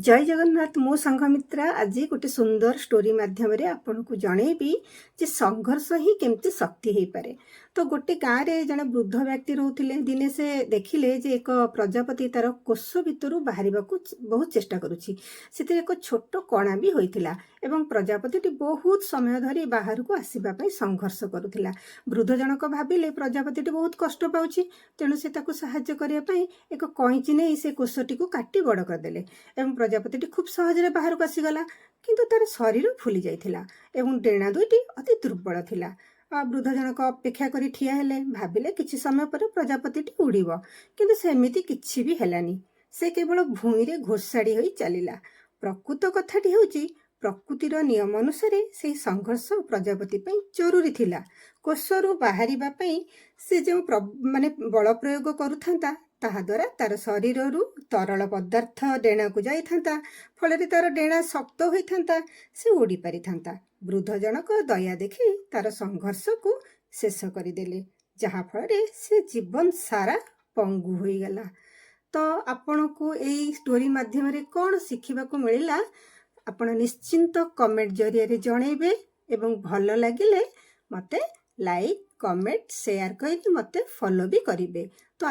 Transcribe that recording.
जय जगन्नाथ मो संघमित्रा आज गोटे सुंदर स्टोरी माध्यम आपन को जनईबी जे संघर्ष ही केमती शक्ति हो पारे। तो गोटे गाँव में जड़े वृद्ध व्यक्ति रोते दिने से देखिले जे एक प्रजापति तार कोष भितर बाहर बहुत चेष्टा करुच्ची। एक छोट कणा भी होता एवं प्रजापति बहुत समय धरी बाहर को आसवाई संघर्ष करुला। वृद्ध जनक भाविले प्रजापति बहुत कष्ट पाऊँ, तेणु से साहाय्य करने एक कैंची नहीं से कोषटी को काटी बड़ करदे एवं प्रजापति खूब सहजरे बाहर को आसीगला, किंतु तार शरीर फुली जाइथिला एवं डेणा दुईटी अति दुर्बल थिला। वृद्ध जनक अपेक्षा करी ठिया हेले, भाविले किछि समय पर प्रजापति उड़िबो, किंतु सेमिति किछि भी हेलानी। से केवल भूमि रे घोषाड़ी होई चलिला। प्रकृत कथाटी होउची प्रकृतिर नियम अनुसार से संघर्ष प्रजापति पई जरूरी थिला। कोषरु बाहरिबा पई से जो माने बल प्रयोग करुथांता ताहा द्वारा तार शरीर तरल पदार्थ डेणा को जाई थांता, फल तार डेणा शक्त होई थांता, से उड़ी पारि थांता। वृद्ध जनक दया देखि तार संघर्ष को शेष करदेले, जहा फल से जीवन सारा पंगु होई गला। तो आपण को एई स्टोरी माध्यम रे कोन शिखिबा को मिलिला आपण निश्चिंत कमेंट जरिए जनइबे एवं भल लागिले मते लाइक कमेंट शेयर कर मते फॉलो भी करिवे। तो